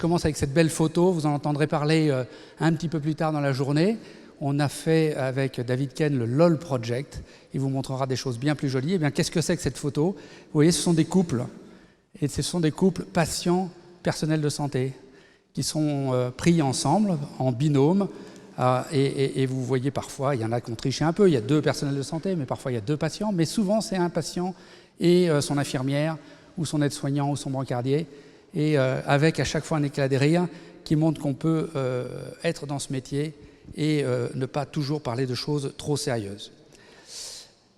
commence avec cette belle photo, vous en entendrez parler un petit peu plus tard dans la journée. On a fait avec David Ken le LOL Project. Il vous montrera des choses bien plus jolies. Eh bien, qu'est-ce que c'est que cette photo? Vous voyez, ce sont des couples. Et ce sont des couples patients, personnels de santé, qui sont pris ensemble, en binôme. Et vous voyez parfois, il y en a qui ont triché un peu. Il y a 2 personnels de santé, mais parfois il y a 2 patients. Mais souvent, c'est un patient et son infirmière, ou son aide-soignant, ou son brancardier. Et avec à chaque fois un éclat de rire qui montre qu'on peut être dans ce métier et ne pas toujours parler de choses trop sérieuses.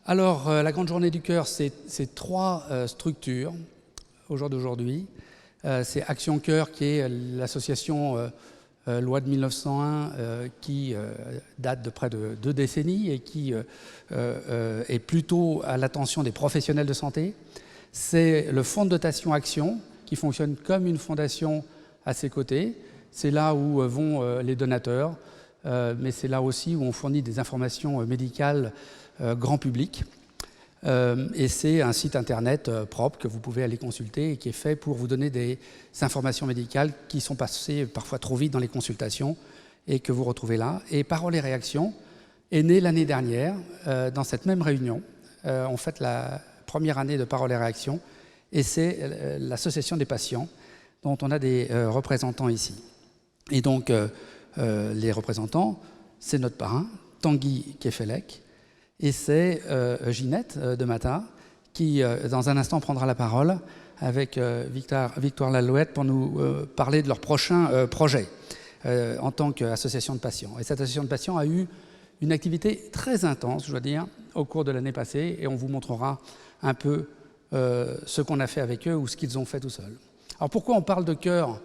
Alors, la Grande Journée du Cœur, c'est 3 structures au jour d'aujourd'hui. C'est Action Cœur, qui est l'association loi de 1901 qui date de près de 2 décennies et qui est plutôt à l'attention des professionnels de santé. C'est le fonds de dotation Action, qui fonctionne comme une fondation à ses côtés. C'est là où vont les donateurs, mais c'est là aussi où on fournit des informations médicales grand public. Et c'est un site internet propre que vous pouvez aller consulter et qui est fait pour vous donner des informations médicales qui sont passées parfois trop vite dans les consultations et que vous retrouvez là. Et Paroles et Réactions est né l'année dernière dans cette même réunion. On fête la première année de Paroles et Réactions et c'est l'association des patients dont on a des représentants ici. Et donc, les représentants, c'est notre parrain, Tanguy Kefelec, et c'est Ginette de Mata, qui, dans un instant, prendra la parole avec Victoire Lalouette pour nous parler de leur prochain projet en tant qu'association de patients. Et cette association de patients a eu une activité très intense, je dois dire, au cours de l'année passée, et on vous montrera un peu ce qu'on a fait avec eux ou ce qu'ils ont fait tout seuls. Alors pourquoi on parle de cœur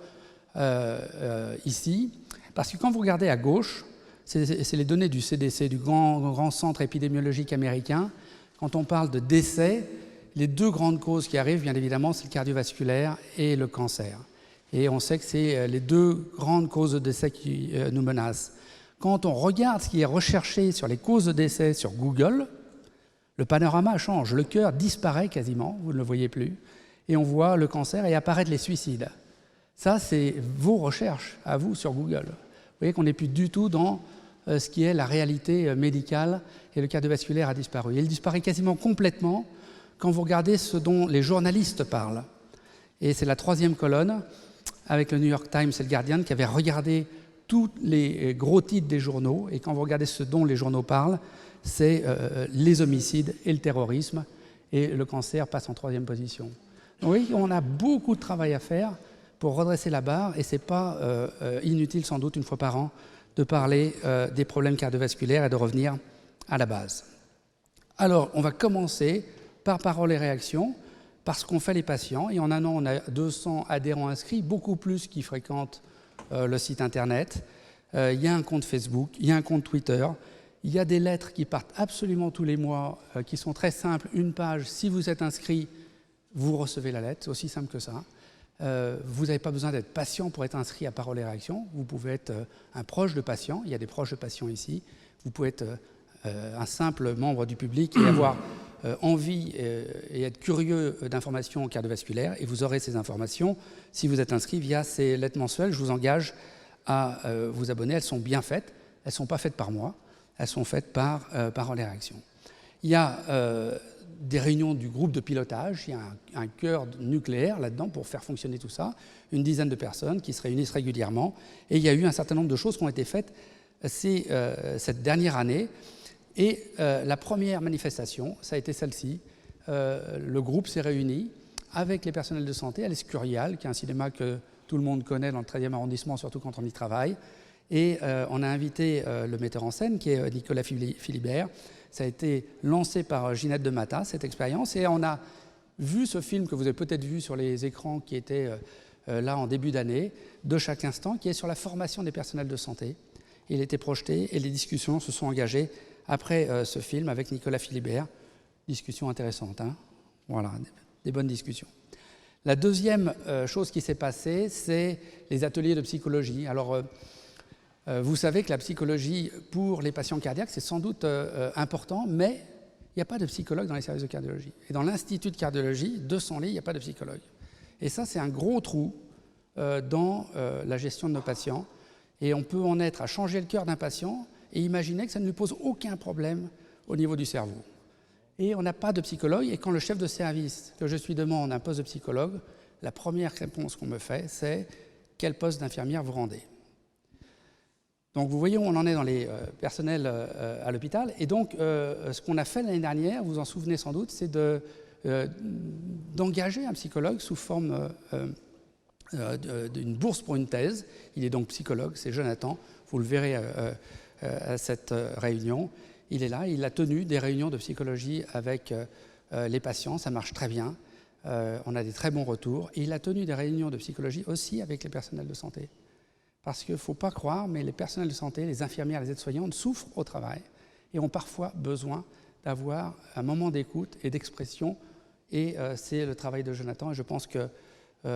ici? Parce que quand vous regardez à gauche, c'est les données du CDC, du grand centre épidémiologique américain. Quand on parle de décès, les 2 grandes causes qui arrivent, bien évidemment, c'est le cardiovasculaire et le cancer. Et on sait que c'est les 2 grandes causes de décès qui nous menacent. Quand on regarde ce qui est recherché sur les causes de décès sur Google, le panorama change. Le cœur disparaît quasiment, vous ne le voyez plus, et on voit le cancer et apparaître les suicides. Ça, c'est vos recherches à vous sur Google. Vous voyez qu'on n'est plus du tout dans ce qui est la réalité médicale, et le cardiovasculaire a disparu. Il disparaît quasiment complètement quand vous regardez ce dont les journalistes parlent. Et c'est la 3e colonne, avec le New York Times et le Guardian, qui avaient regardé tous les gros titres des journaux, et quand vous regardez ce dont les journaux parlent, c'est les homicides et le terrorisme, et le cancer passe en 3e position. Donc oui, on a beaucoup de travail à faire pour redresser la barre, et ce n'est pas inutile sans doute une fois par an de parler des problèmes cardiovasculaires et de revenir à la base. Alors, on va commencer par Paroles et Réactions, parce qu'on fait les patients, et en un an, on a 200 adhérents inscrits, beaucoup plus qui fréquentent le site internet. Il y a un compte Facebook, il y a un compte Twitter, il y a des lettres qui partent absolument tous les mois, qui sont très simples, une page. Si vous êtes inscrit, vous recevez la lettre, c'est aussi simple que ça. Vous n'avez pas besoin d'être patient pour être inscrit à Paroles et Réactions. Vous pouvez être un proche de patient. Il y a des proches de patients ici. Vous pouvez être un simple membre du public et avoir envie et être curieux d'informations cardiovasculaires. Et vous aurez ces informations si vous êtes inscrit via ces lettres mensuelles. Je vous engage à vous abonner. Elles sont bien faites. Elles ne sont pas faites par moi. Elles sont faites par Paroles et Réactions. Il y a des réunions du groupe de pilotage, il y a un cœur nucléaire là-dedans pour faire fonctionner tout ça, une dizaine de personnes qui se réunissent régulièrement, et il y a eu un certain nombre de choses qui ont été faites cette dernière année, et la première manifestation, ça a été celle-ci. Le groupe s'est réuni avec les personnels de santé à l'Escurial, qui est un cinéma que tout le monde connaît dans le 13e arrondissement, surtout quand on y travaille, et on a invité le metteur en scène, qui est Nicolas Philibert. Ça a été lancé par Ginette de Mata, cette expérience, et on a vu ce film que vous avez peut-être vu sur les écrans qui était là en début d'année, de chaque instant, qui est sur la formation des personnels de santé. Il a été projeté et les discussions se sont engagées après ce film avec Nicolas Philibert. Discussions intéressantes, hein, voilà, des bonnes discussions. La deuxième chose qui s'est passée, c'est les ateliers de psychologie. Alors, vous savez que la psychologie pour les patients cardiaques, c'est sans doute important, mais il n'y a pas de psychologue dans les services de cardiologie. Et dans l'Institut de cardiologie, 200 lits, il n'y a pas de psychologue. Et ça, c'est un gros trou dans la gestion de nos patients. Et on peut en être à changer le cœur d'un patient et imaginer que ça ne lui pose aucun problème au niveau du cerveau. Et on n'a pas de psychologue, et quand le chef de service que je suis demande un poste de psychologue, la première réponse qu'on me fait, c'est « Quel poste d'infirmière vous rendez ?» Donc vous voyez où on en est dans les personnels à l'hôpital. Et donc ce qu'on a fait l'année dernière, vous vous en souvenez sans doute, c'est d'engager un psychologue sous forme d'une bourse pour une thèse. Il est donc psychologue, c'est Jonathan, vous le verrez à cette réunion. Il est là, il a tenu des réunions de psychologie avec les patients, ça marche très bien, on a des très bons retours. Et il a tenu des réunions de psychologie aussi avec les personnels de santé. Parce qu'il ne faut pas croire, mais les personnels de santé, les infirmières, les aides-soignantes souffrent au travail et ont parfois besoin d'avoir un moment d'écoute et d'expression. Et c'est le travail de Jonathan, et je pense que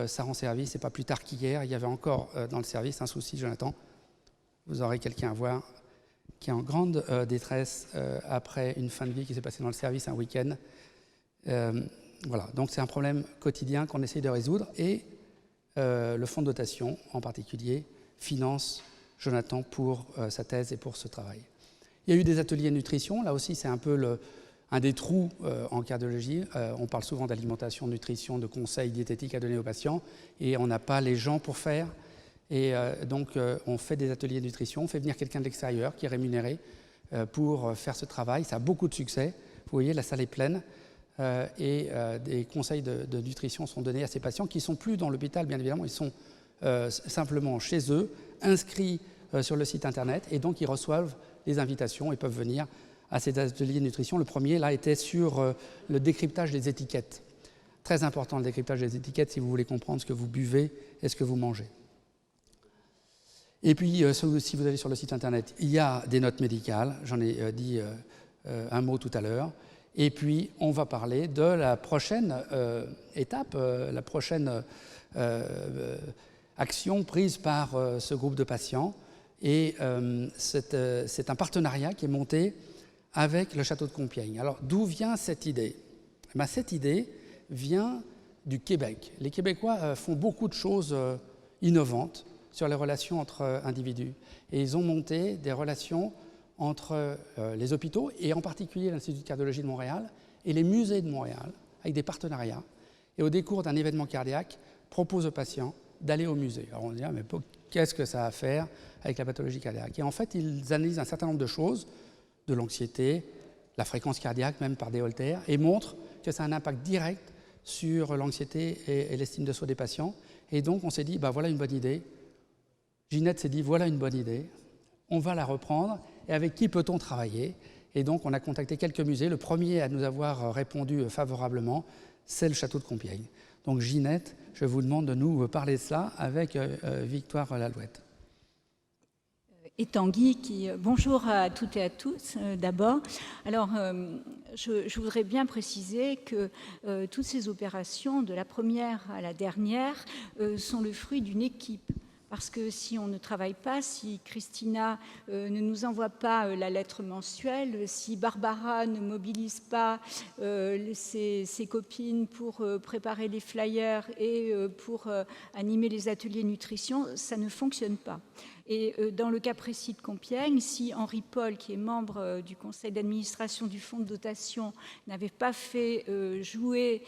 ça rend service. Et pas plus tard qu'hier, il y avait encore dans le service un souci, Jonathan. Vous aurez quelqu'un à voir qui est en grande détresse après une fin de vie qui s'est passée dans le service un week-end. Voilà, donc c'est un problème quotidien qu'on essaye de résoudre. Et le fonds de dotation, en particulier, finance Jonathan pour sa thèse et pour ce travail. Il y a eu des ateliers de nutrition. Là aussi, c'est un peu un des trous en cardiologie. On parle souvent d'alimentation, de nutrition, de conseils diététiques à donner aux patients. Et on n'a pas les gens pour faire. Et donc, on fait des ateliers de nutrition. On fait venir quelqu'un de l'extérieur qui est rémunéré pour faire ce travail. Ça a beaucoup de succès. Vous voyez, la salle est pleine. Et des conseils de nutrition sont donnés à ces patients qui ne sont plus dans l'hôpital, bien évidemment. Ils sont simplement chez eux, inscrits sur le site internet, et donc ils reçoivent les invitations et peuvent venir à ces ateliers de nutrition. Le premier, là, était sur le décryptage des étiquettes. Très important, le décryptage des étiquettes, si vous voulez comprendre ce que vous buvez et ce que vous mangez. Et puis, si vous allez sur le site internet, il y a des notes médicales, j'en ai dit un mot tout à l'heure. Et puis, on va parler de la prochaine étape, la prochaine action prise par ce groupe de patients. Et c'est un partenariat qui est monté avec le château de Compiègne. Alors, d'où vient cette idée ? Cette idée vient du Québec. Les Québécois font beaucoup de choses innovantes sur les relations entre individus. Et ils ont monté des relations entre les hôpitaux, et en particulier l'Institut de cardiologie de Montréal, et les musées de Montréal, avec des partenariats. Et au décours d'un événement cardiaque, proposent aux patients d'aller au musée. Alors on se dit, mais qu'est-ce que ça a à faire avec la pathologie cardiaque ? Et en fait, ils analysent un certain nombre de choses, de l'anxiété, la fréquence cardiaque, même par des Holters, et montrent que ça a un impact direct sur l'anxiété et l'estime de soi des patients. Et donc, on s'est dit, voilà une bonne idée. Ginette s'est dit, voilà une bonne idée, on va la reprendre, et avec qui peut-on travailler ? Et donc, on a contacté quelques musées. Le premier à nous avoir répondu favorablement, c'est le château de Compiègne. Donc, Ginette, je vous demande de nous parler de cela avec Victoire Lalouette. Et Tanguy, bonjour à toutes et à tous d'abord. Alors, je voudrais bien préciser que toutes ces opérations, de la première à la dernière, sont le fruit d'une équipe. Parce que si on ne travaille pas, si Christina ne nous envoie pas la lettre mensuelle, si Barbara ne mobilise pas ses copines pour préparer les flyers et pour animer les ateliers nutrition, ça ne fonctionne pas. Et dans le cas précis de Compiègne, si Henri Paul, qui est membre du conseil d'administration du fonds de dotation, n'avait pas fait jouer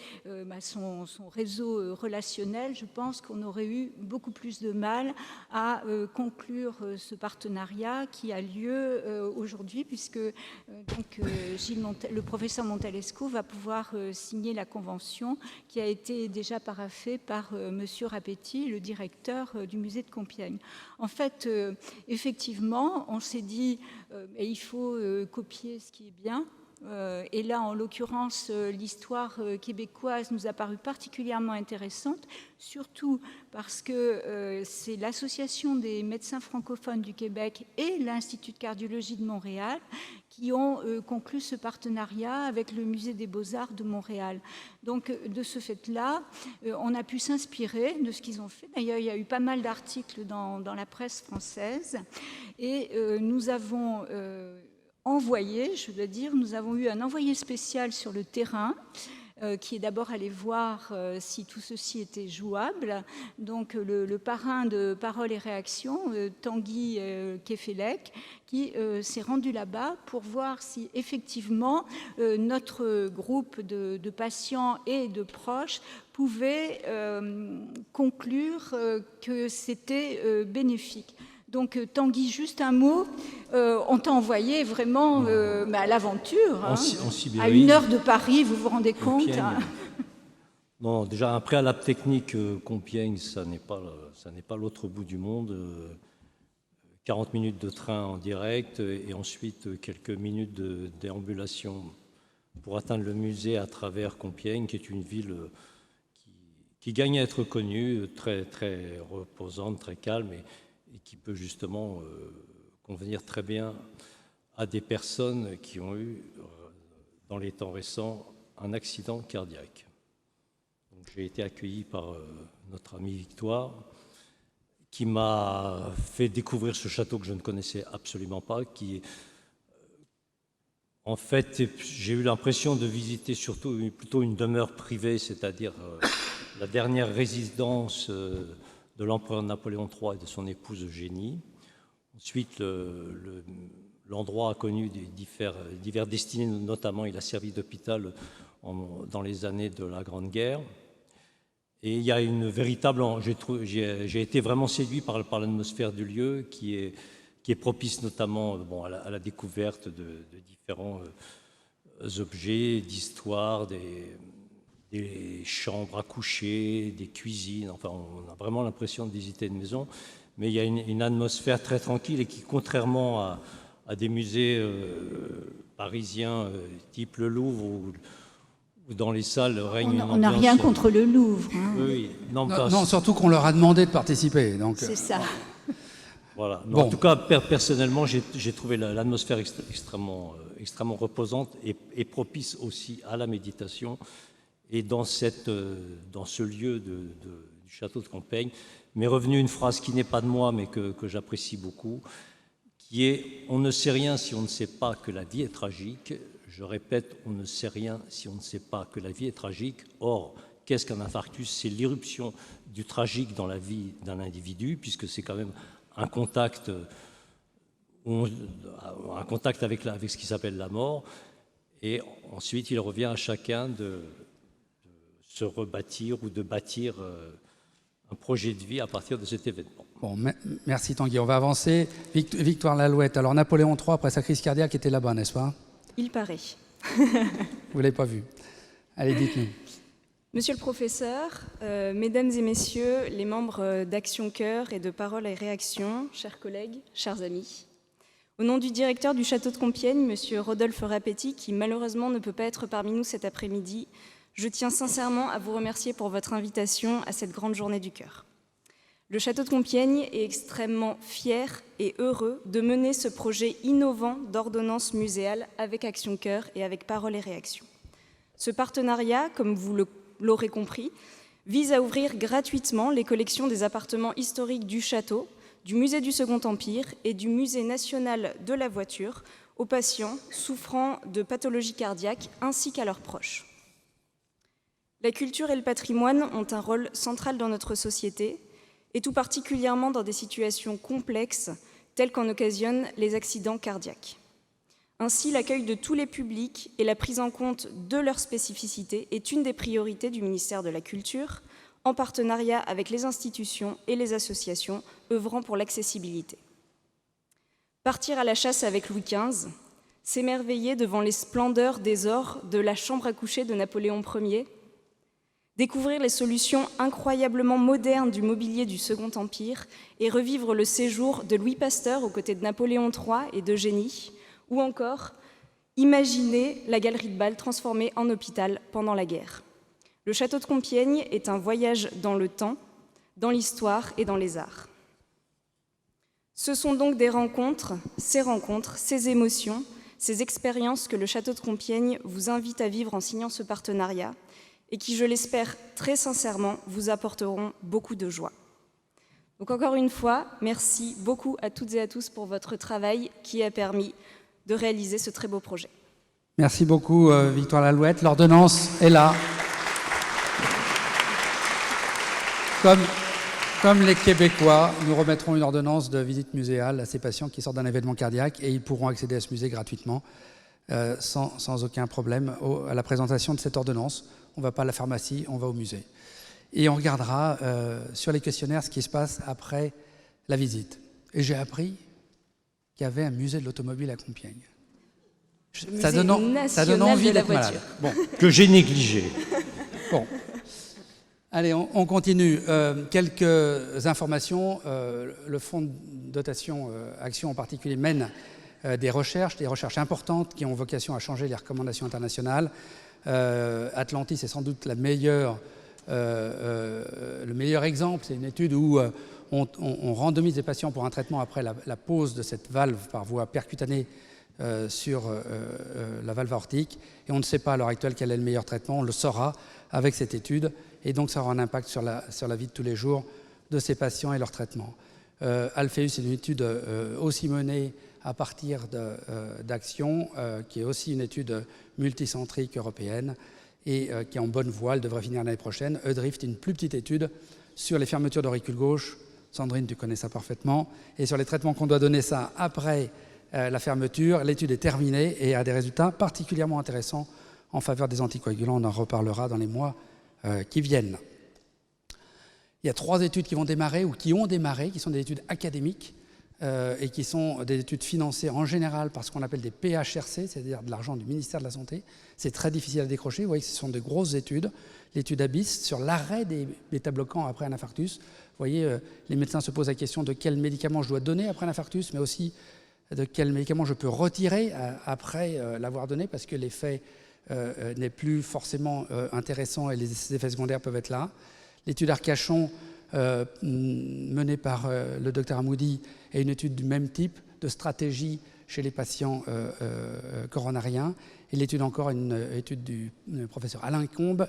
son réseau relationnel, je pense qu'on aurait eu beaucoup plus de mal à conclure ce partenariat qui a lieu aujourd'hui, puisque le professeur Montalesco va pouvoir signer la convention qui a été déjà paraphée par monsieur Rapetti, le directeur du musée de Compiègne. En fait, effectivement, on s'est dit il faut copier ce qui est bien. Et là, en l'occurrence, l'histoire québécoise nous a paru particulièrement intéressante, surtout parce que c'est l'Association des médecins francophones du Québec et l'Institut de cardiologie de Montréal qui ont conclu ce partenariat avec le Musée des Beaux-Arts de Montréal. Donc, de ce fait-là, on a pu s'inspirer de ce qu'ils ont fait. D'ailleurs, il y a eu pas mal d'articles dans la presse française. Et nous avons envoyé, je dois dire, nous avons eu un envoyé spécial sur le terrain qui est d'abord allé voir si tout ceci était jouable. Donc le parrain de Paroles et Réactions, Tanguy Kefelec, qui s'est rendu là-bas pour voir si effectivement notre groupe de patients et de proches pouvait conclure que c'était bénéfique. Donc Tanguy, juste un mot, on t'a envoyé vraiment à l'aventure, hein, à 1 heure de Paris, vous vous rendez compte, hein. Non, déjà un préalable technique, Compiègne, ça n'est pas l'autre bout du monde. 40 minutes de train en direct et ensuite quelques minutes de déambulation pour atteindre le musée à travers Compiègne, qui est une ville qui gagne à être connue, très, très reposante, très calme et qui peut justement convenir très bien à des personnes qui ont eu, dans les temps récents, un accident cardiaque. J'ai été accueilli par notre amie Victoire, qui m'a fait découvrir ce château que je ne connaissais absolument pas, qui, en fait, j'ai eu l'impression de visiter plutôt une demeure privée, c'est-à-dire la dernière résidence de l'empereur Napoléon III et de son épouse Eugénie. Ensuite, l'endroit a connu divers destinées, notamment il a servi d'hôpital dans les années de la Grande Guerre. Et il y a une véritable... J'ai été vraiment séduit par l'atmosphère du lieu qui est propice notamment à la découverte de différents objets d'histoire, des chambres à coucher, des cuisines. Enfin, on a vraiment l'impression de visiter une maison. Mais il y a une atmosphère très tranquille et qui, contrairement à des musées parisiens type le Louvre ou dans les salles règne une ambiance... On n'a rien contre le Louvre. Hein. Oui, non, surtout qu'on leur a demandé de participer. C'est ça. Voilà. Bon. En tout cas, personnellement, j'ai trouvé l'atmosphère extrêmement reposante et propice aussi à la méditation. Et dans ce lieu du château de Compiègne, m'est revenue une phrase qui n'est pas de moi, mais que j'apprécie beaucoup, qui est « On ne sait rien si on ne sait pas que la vie est tragique ». Je répète, on ne sait rien si on ne sait pas que la vie est tragique. Or, qu'est-ce qu'un infarctus? C'est l'irruption du tragique dans la vie d'un individu, puisque c'est quand même un contact avec ce qui s'appelle la mort. Et ensuite, il revient à chacun de se rebâtir ou de bâtir un projet de vie à partir de cet événement. Bon, merci Tanguy. On va avancer. Victoire Lalouette. Alors, Napoléon III, après sa crise cardiaque, était là-bas, n'est-ce pas? Il paraît. Vous ne l'avez pas vu. Allez, dites-nous. Monsieur le professeur, mesdames et messieurs, les membres d'Action Cœur et de Paroles et Réactions, chers collègues, chers amis, au nom du directeur du château de Compiègne, monsieur Rodolphe Rapetti, qui malheureusement ne peut pas être parmi nous cet après-midi, je tiens sincèrement à vous remercier pour votre invitation à cette grande journée du cœur. Le château de Compiègne est extrêmement fier et heureux de mener ce projet innovant d'ordonnance muséale avec Action Cœur et avec Paroles et Réactions. Ce partenariat, comme vous l'aurez compris, vise à ouvrir gratuitement les collections des appartements historiques du château, du musée du Second Empire et du musée national de la voiture aux patients souffrant de pathologies cardiaques ainsi qu'à leurs proches. La culture et le patrimoine ont un rôle central dans notre société, et tout particulièrement dans des situations complexes telles qu'en occasionnent les accidents cardiaques. Ainsi, l'accueil de tous les publics et la prise en compte de leurs spécificités est une des priorités du ministère de la Culture, en partenariat avec les institutions et les associations œuvrant pour l'accessibilité. Partir à la chasse avec Louis XV, s'émerveiller devant les splendeurs des ors de la chambre à coucher de Napoléon Ier, découvrir les solutions incroyablement modernes du mobilier du Second Empire et revivre le séjour de Louis Pasteur aux côtés de Napoléon III et d'Eugénie, ou encore imaginer la galerie de bal transformée en hôpital pendant la guerre. Le château de Compiègne est un voyage dans le temps, dans l'histoire et dans les arts. Ce sont donc des rencontres, ces émotions, ces expériences que le château de Compiègne vous invite à vivre en signant ce partenariat, et qui, je l'espère très sincèrement, vous apporteront beaucoup de joie. Donc encore une fois, merci beaucoup à toutes et à tous pour votre travail qui a permis de réaliser ce très beau projet. Merci beaucoup, Victoire Lalouette. L'ordonnance est là. Comme les Québécois, nous remettrons une ordonnance de visite muséale à ces patients qui sortent d'un événement cardiaque et ils pourront accéder à ce musée gratuitement, sans aucun problème à la présentation de cette ordonnance. On ne va pas à la pharmacie, on va au musée. Et on regardera sur les questionnaires ce qui se passe après la visite. Et j'ai appris qu'il y avait un musée de l'automobile à Compiègne. Ça donne envie d'être malade. Bon. Que j'ai négligé. Bon. Allez, on continue. Quelques informations. Le fonds de dotation Action en particulier mène des recherches importantes qui ont vocation à changer les recommandations internationales. Atlantis est sans doute le meilleur exemple. C'est une étude où on randomise des patients pour un traitement après la pose de cette valve par voie percutanée sur la valve aortique. Et on ne sait pas à l'heure actuelle quel est le meilleur traitement. On le saura avec cette étude. Et donc, ça aura un impact sur la vie de tous les jours de ces patients et leur traitement. Alpheus, c'est une étude aussi menée à partir d'Action, qui est aussi une étude multicentrique européenne et qui est en bonne voie. Elle devrait finir l'année prochaine. EDRIFT, une plus petite étude sur les fermetures d'auricules gauche. Sandrine, tu connais ça parfaitement. Et sur les traitements qu'on doit donner ça après la fermeture. L'étude est terminée et a des résultats particulièrement intéressants en faveur des anticoagulants. On en reparlera dans les mois qui viennent. Il y a 3 études qui vont démarrer ou qui ont démarré, qui sont des études académiques et qui sont des études financées en général par ce qu'on appelle des PHRC, c'est-à-dire de l'argent du ministère de la Santé. C'est très difficile à décrocher. Vous voyez que ce sont de grosses études. L'étude ABIS sur l'arrêt des bêta-bloquants après un infarctus. Vous voyez, les médecins se posent la question de quel médicament je dois donner après un infarctus, mais aussi de quel médicament je peux retirer après l'avoir donné, parce que l'effet n'est plus forcément intéressant et les effets secondaires peuvent être là. L'étude Arcachon, menée par le Dr Hamoudi, est une étude du même type de stratégie chez les patients coronariens. Et l'étude encore, une étude du professeur Alain Combe,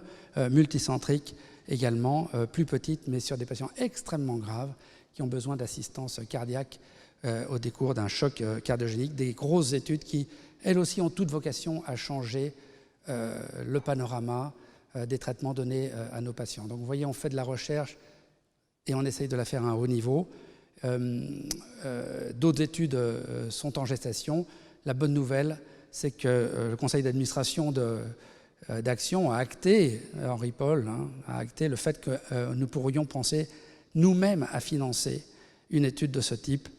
multicentrique également, plus petite, mais sur des patients extrêmement graves qui ont besoin d'assistance cardiaque au décours d'un choc cardiogénique. Des grosses études qui, elles aussi, ont toute vocation à changer le panorama des traitements donnés à nos patients. Donc vous voyez, on fait de la recherche et on essaye de la faire à un haut niveau. D'autres études sont en gestation. La bonne nouvelle, c'est que le conseil d'administration d'Action a acté, Henri Paul, a acté le fait que nous pourrions penser nous-mêmes à financer une étude de ce type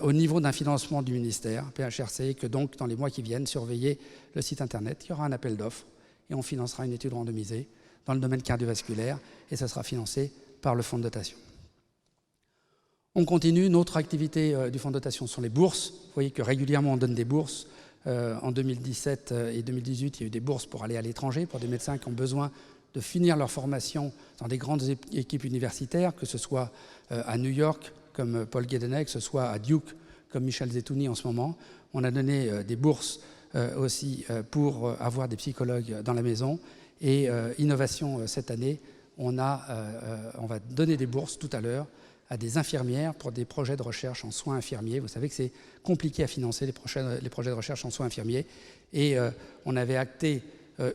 au niveau d'un financement du ministère, PHRC, et que donc dans les mois qui viennent, surveiller le site internet. Il y aura un appel d'offres et on financera une étude randomisée dans le domaine cardiovasculaire et ça sera financé par le fonds de dotation. On continue. Notre activité du fonds de dotation sont les bourses. Vous voyez que régulièrement on donne des bourses. En 2017 et 2018, il y a eu des bourses pour aller à l'étranger, pour des médecins qui ont besoin de finir leur formation dans des grandes équipes universitaires, que ce soit à New York, comme Paul Guédenec, que ce soit à Duke, comme Michel Zetouni en ce moment. On a donné des bourses aussi pour avoir des psychologues dans la maison. Et innovation cette année, on va donner des bourses tout à l'heure à des infirmières pour des projets de recherche en soins infirmiers. Vous savez que c'est compliqué à financer les projets de recherche en soins infirmiers. Et on avait acté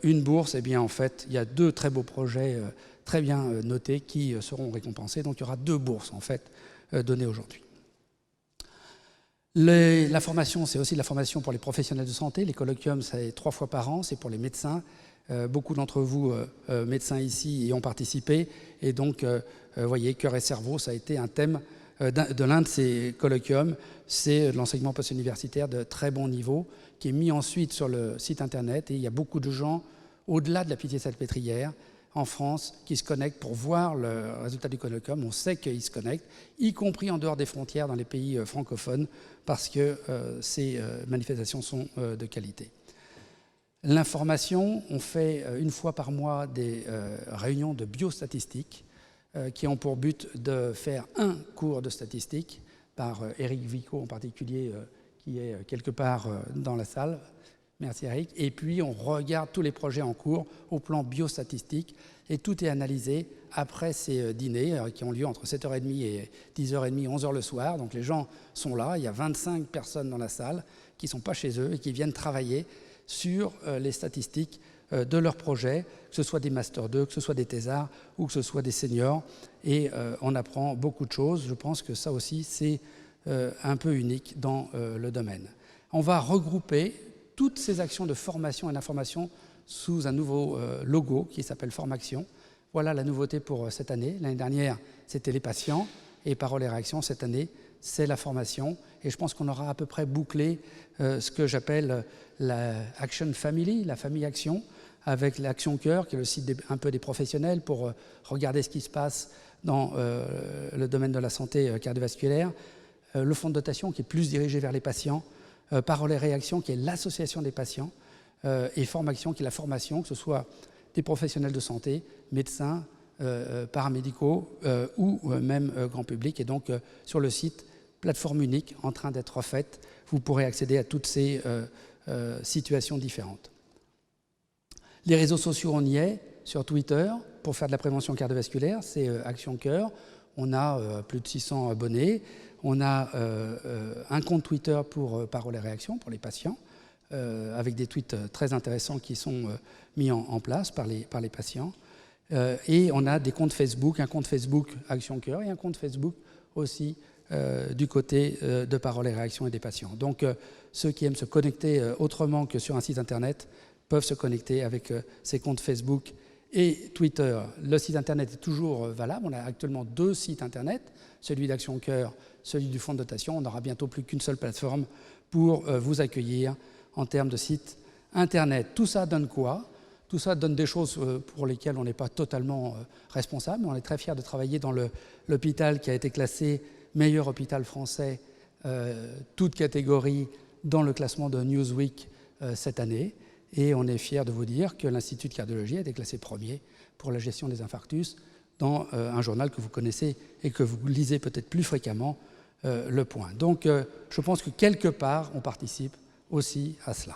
une bourse. Et bien en fait, il y a 2 très beaux projets très bien notés qui seront récompensés. Donc il y aura 2 bourses en fait données aujourd'hui. La formation, c'est aussi de la formation pour les professionnels de santé. Les colloquiums, c'est 3 fois par an, c'est pour les médecins. Beaucoup d'entre vous, médecins ici, y ont participé. Et donc, vous voyez, cœur et cerveau, ça a été un thème de l'un de ces colloquiums. C'est l'enseignement post-universitaire de très bon niveau, qui est mis ensuite sur le site internet. Et il y a beaucoup de gens, au-delà de la Pitié-Salpêtrière, en France, qui se connectent pour voir le résultat du colloquium. On sait qu'ils se connectent, y compris en dehors des frontières, dans les pays francophones, parce que ces manifestations sont de qualité. L'information, on fait une fois par mois des réunions de biostatistiques qui ont pour but de faire un cours de statistique par Éric Vico en particulier, qui est quelque part dans la salle. Merci Eric. Et puis on regarde tous les projets en cours au plan biostatistique et tout est analysé après ces dîners qui ont lieu entre 7h30 et 10h30, 11h le soir. Donc les gens sont là, il y a 25 personnes dans la salle qui ne sont pas chez eux et qui viennent travailler sur les statistiques de leurs projets, que ce soit des Master 2, que ce soit des thésards ou que ce soit des seniors. Et on apprend beaucoup de choses. Je pense que ça aussi, c'est un peu unique dans le domaine. On va regrouper toutes ces actions de formation et d'information sous un nouveau logo qui s'appelle Formaction. Voilà la nouveauté pour cette année. L'année dernière, c'était les patients, et Paroles et Réactions, cette année, c'est la formation. Et je pense qu'on aura à peu près bouclé ce que j'appelle la Action Family, la famille Action, avec l'Action Cœur, qui est le site un peu des professionnels pour regarder ce qui se passe dans le domaine de la santé cardiovasculaire, le fonds de dotation qui est plus dirigé vers les patients, Paroles et Réactions qui est l'association des patients, et Formaction qui est la formation, que ce soit des professionnels de santé, médecins, paramédicaux ou même grand public. Et donc sur le site, plateforme unique en train d'être faite, vous pourrez accéder à toutes ces situations différentes. Les réseaux sociaux, on y est, sur Twitter, pour faire de la prévention cardiovasculaire, c'est Action Cœur. On a plus de 600 abonnés. On a un compte Twitter pour Paroles et Réactions, pour les patients, avec des tweets très intéressants qui sont mis en place par les patients. Et on a des comptes Facebook, un compte Facebook Action Cœur et un compte Facebook aussi du côté de Paroles et Réactions et des patients. Donc ceux qui aiment se connecter autrement que sur un site internet peuvent se connecter avec ces comptes Facebook et Twitter. Le site internet est toujours valable. On a actuellement 2 sites internet, celui d'Action Cœur, celui du fonds de dotation. On n'aura bientôt plus qu'une seule plateforme pour vous accueillir en termes de site internet. Tout ça donne quoi ? Tout ça donne des choses pour lesquelles on n'est pas totalement responsable, mais on est très fiers de travailler dans l'hôpital qui a été classé meilleur hôpital français, toute catégorie, dans le classement de Newsweek cette année. Et on est fiers de vous dire que l'Institut de cardiologie a été classé premier pour la gestion des infarctus dans un journal que vous connaissez et que vous lisez peut-être plus fréquemment, Le Point. Donc je pense que quelque part, on participe aussi à cela.